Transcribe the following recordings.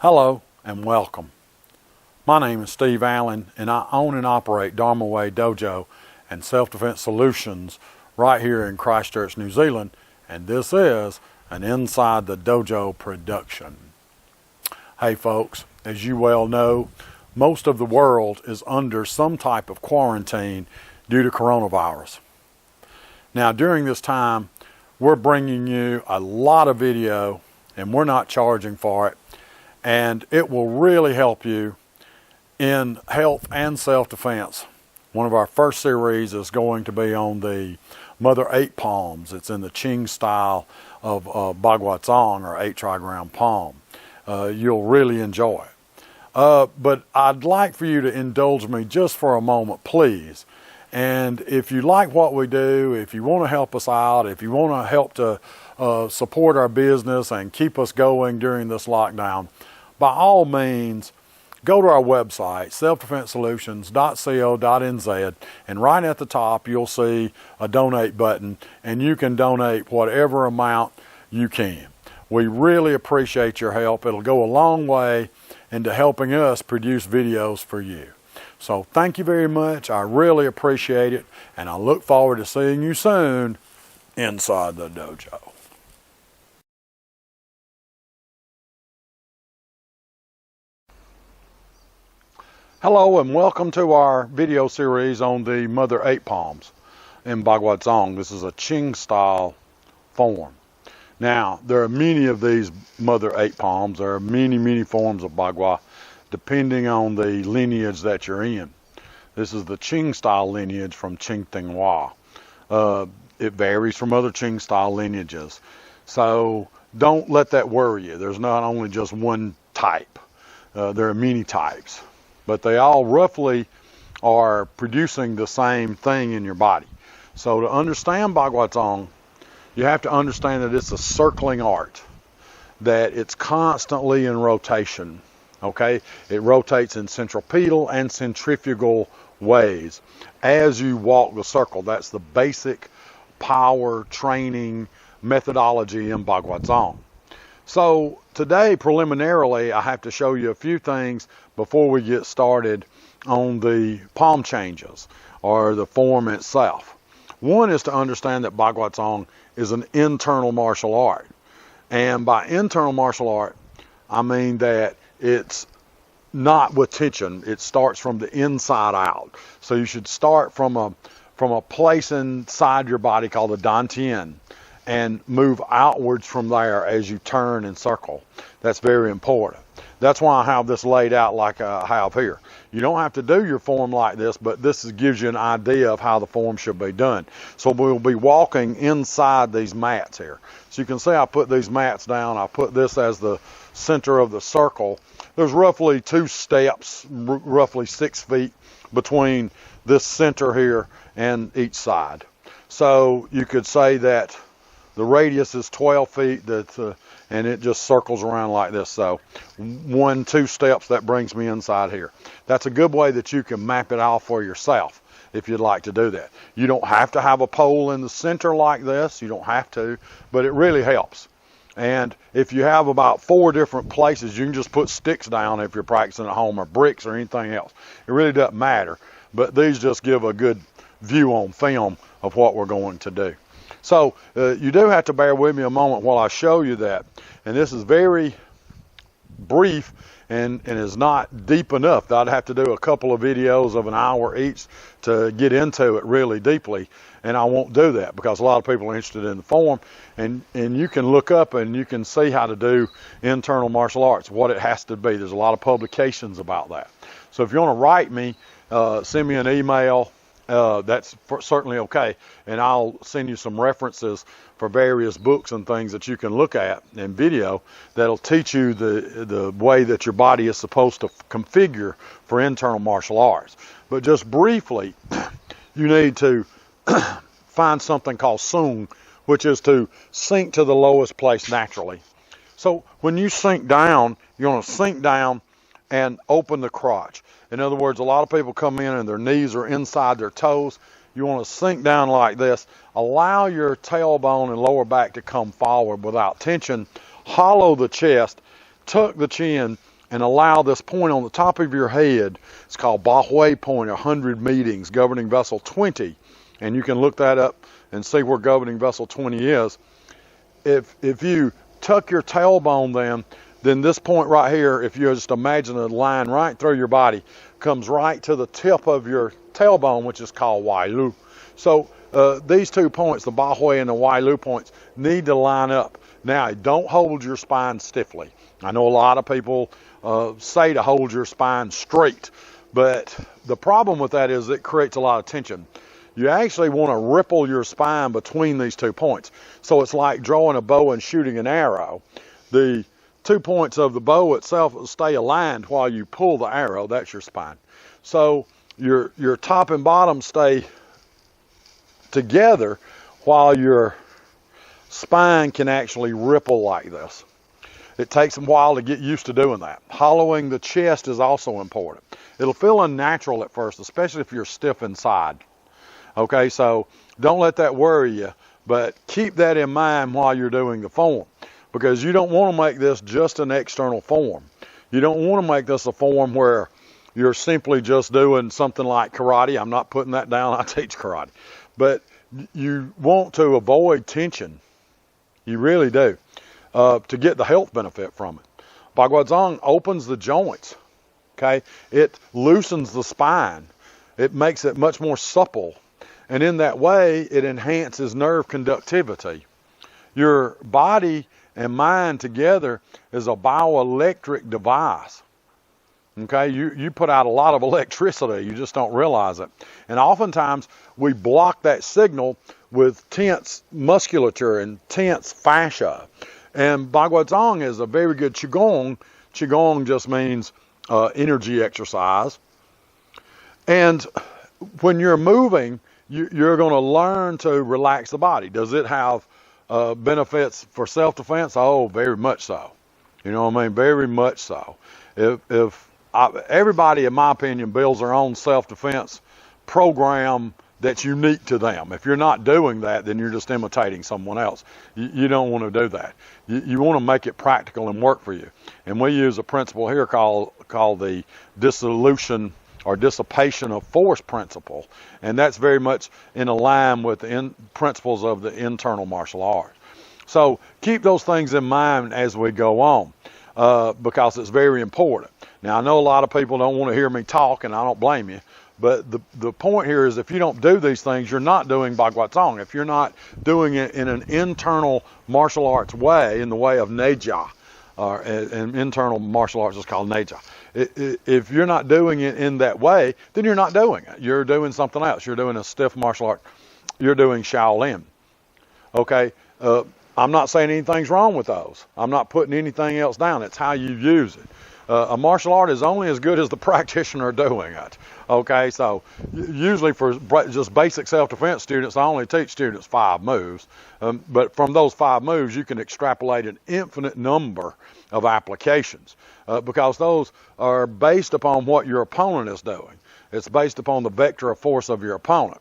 Hello and welcome. My name is Steve Allen and I own and operate Dharma Way Dojo and Self-Defense Solutions right here in Christchurch, New Zealand, and this is an Inside the Dojo production. Hey folks, as you well know, most of the world is under some type of quarantine due to coronavirus. Now during this time, we're bringing you a lot of video and we're not charging for it. And it will really help you in health and self-defense. One of our first series is going to be on the Mother 8 palms. It's in the Cheng style of bagua zhang, or 8 trigram palm. You'll really enjoy it. But I'd like for you to indulge me just for a moment, please. And if you like what we do, if you want to help us out, if you want to help to support our business and keep us going during this lockdown, by all means, go to our website, selfdefensesolutions.co.nz, and right at the top you'll see a donate button, and you can donate whatever amount you can. We really appreciate your help. It'll go a long way into helping us produce videos for you. So thank you very much. I really appreciate it, and I look forward to seeing you soon inside the dojo. Hello and welcome to our video series on the Mother 8 palms in bagua zhang. This is a Cheng style form. Now there are many of these Mother 8 palms. There are many forms of bagua depending on the lineage that you're in. This is the Cheng style lineage from Cheng Hua. It varies from other Cheng style lineages. So don't let that worry you. There's not only just one type. There are many types. But they all roughly are producing the same thing in your body. So to understand bagua zhang, you have to understand that it's a circling art, that it's constantly in rotation. Okay, it rotates in centripetal and centrifugal ways as you walk the circle. That's the basic power training methodology in bagua zhang. So today, preliminarily, I have to show you a few things before we get started on the palm changes or the form itself. One is to understand that bagua zhang is an internal martial art. And by internal martial art, I mean that it's not with tension. It starts from the inside out. So you should start from a place inside your body called the dantian, and move outwards from there as you turn and circle. That's very important. That's why I have this laid out like I have here. You don't have to do your form like this, but this gives you an idea of how the form should be done. So we'll be walking inside these mats here. So you can see I put these mats down. I put this as the center of the circle. There's roughly 2 steps, roughly 6 feet between this center here and each side. So you could say that the radius is 12 feet, and it just circles around like this. So 2 steps, that brings me inside here. That's a good way that you can map it out for yourself if you'd like to do that. You don't have to have a pole in the center like this. You don't have to, but it really helps. And if you have about 4 different places, you can just put sticks down if you're practicing at home, or bricks or anything else. It really doesn't matter. But these just give a good view on film of what we're going to do. So you do have to bear with me a moment while I show you that. And this is very brief and is not deep enough. I'd have to do a couple of videos of an hour each to get into it really deeply. And I won't do that because a lot of people are interested in the form. And you can look up and you can see how to do internal martial arts, what it has to be. There's a lot of publications about that. So if you want to write me, send me an email. That's certainly okay, and I'll send you some references for various books and things that you can look at and video that'll teach you the way that your body is supposed to configure for internal martial arts. But just briefly, you need to find something called zhang, which is to sink to the lowest place naturally. So when you sink down, you're going to sink down and open the crotch. In other words, a lot of people come in and their knees are inside their toes. You want to sink down like this. Allow your tailbone and lower back to come forward without tension. Hollow the chest, tuck the chin, and allow this point on the top of your head. It's called bagua point, 100 meetings, governing vessel 20. And you can look that up and see where governing vessel 20 is. If you tuck your tailbone then this point right here, if you just imagine a line right through your body, comes right to the tip of your tailbone, which is called Wailu. So these 2 points, the bagua and the Wailu points, need to line up. Now, don't hold your spine stiffly. I know a lot of people say to hold your spine straight, but the problem with that is it creates a lot of tension. You actually want to ripple your spine between these 2 points. So it's like drawing a bow and shooting an arrow. The 2 points of the bow itself will stay aligned while you pull the arrow. That's your spine. So your top and bottom stay together while your spine can actually ripple like this. It takes a while to get used to doing that. Hollowing the chest is also important. It'll feel unnatural at first, especially if you're stiff inside. Okay, so don't let that worry you, but keep that in mind while you're doing the form, because you don't want to make this just an external form. You don't want to make this a form where you're simply just doing something like karate. I'm not putting that down. I teach karate. But you want to avoid tension. You really do, to get the health benefit from it. Bagua zhang opens the joints. Okay, it loosens the spine. It makes it much more supple. And in that way, it enhances nerve conductivity. Your body and mind together is a bioelectric device. Okay, you put out a lot of electricity, you just don't realize it. And oftentimes we block that signal with tense musculature and tense fascia. And bagua zhang is a very good qigong. Qigong just means energy exercise. And when you're moving, you're going to learn to relax the body. Does it have benefits for self-defense? Oh, very much so. You know what I mean? Very much so. Everybody, in my opinion, builds their own self-defense program that's unique to them. If you're not doing that, then you're just imitating someone else. You don't want to do that. You want to make it practical and work for you. And we use a principle here called the dissolution or dissipation of force principle. And that's very much in line with the principles of the internal martial arts. So keep those things in mind as we go on, because it's very important. Now, I know a lot of people don't want to hear me talk, and I don't blame you. But the point here is, if you don't do these things, you're not doing bagua zhang. If you're not doing it in an internal martial arts way, in the way of neja, or an internal martial arts is called neja. If you're not doing it in that way, then you're not doing it. You're doing something else. You're doing a stiff martial art. You're doing Shaolin. Okay? I'm not saying anything's wrong with those. I'm not putting anything else down. It's how you use it. A martial art is only as good as the practitioner doing it. Okay, so usually for just basic self-defense students, I only teach students 5 moves. But from those 5 moves, you can extrapolate an infinite number of applications, because those are based upon what your opponent is doing. It's based upon the vector of force of your opponent.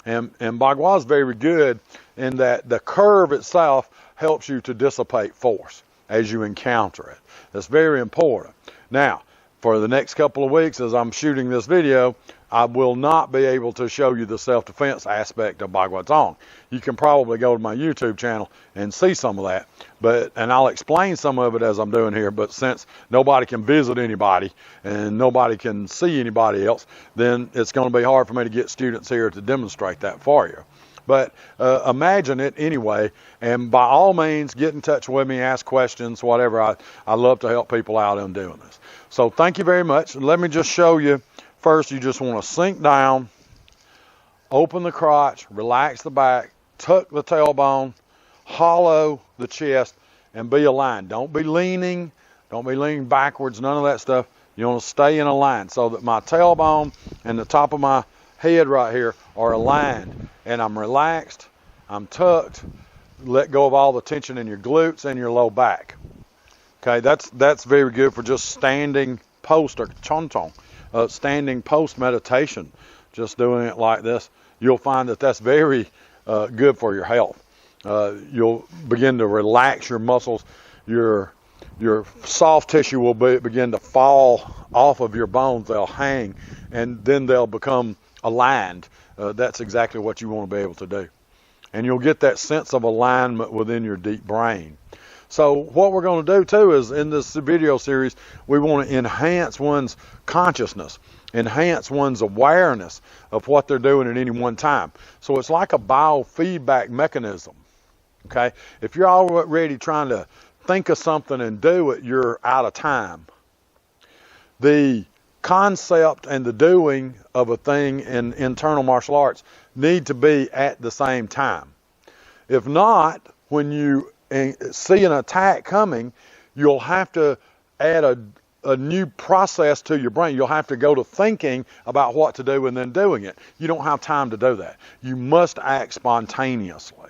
And bagua is very good in that the curve itself helps you to dissipate force as you encounter it. That's very important. Now, for the next couple of weeks, as I'm shooting this video, I will not be able to show you the self-defense aspect of bagua zhang. You can probably go to my YouTube channel and see some of that, and I'll explain some of it as I'm doing here. But since nobody can visit anybody and nobody can see anybody else, then it's going to be hard for me to get students here to demonstrate that for you. But imagine it anyway, and by all means, get in touch with me, ask questions, whatever. I love to help people out in doing this. So thank you very much. Let me just show you. First, you just want to sink down, open the crotch, relax the back, tuck the tailbone, hollow the chest, and be aligned. Don't be leaning backwards, none of that stuff. You want to stay in a line so that my tailbone and the top of my head right here are aligned, and I'm relaxed, I'm tucked. Let go of all the tension in your glutes and your low back. Okay, that's very good for just standing post or chong chong, standing post meditation. Just doing it like this, you'll find that that's very good for your health. You'll begin to relax your muscles. Your your soft tissue will begin to fall off of your bones. They'll hang, and then they'll become aligned. That's exactly what you want to be able to do. And you'll get that sense of alignment within your deep brain. So what we're going to do too is, in this video series, we want to enhance one's consciousness, enhance one's awareness of what they're doing at any one time. So it's like a biofeedback mechanism. Okay? If you're already trying to think of something and do it, you're out of time. The concept and the doing of a thing in internal martial arts need to be at the same time. If not, when you see an attack coming, you'll have to add a new process to your brain. You'll have to go to thinking about what to do and then doing it. You don't have time to do that. You must act spontaneously.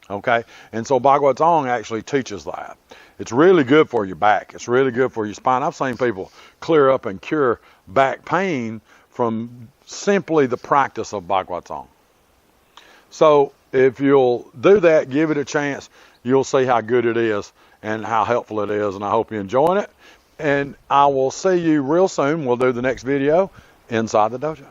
Okay? And so bagua zhang actually teaches that. It's really good for your back. It's really good for your spine. I've seen people clear up and cure back pain from simply the practice of bagua zhang. So if you'll do that, give it a chance, you'll see how good it is and how helpful it is. And I hope you're enjoying it. And I will see you real soon. We'll do the next video inside the dojo.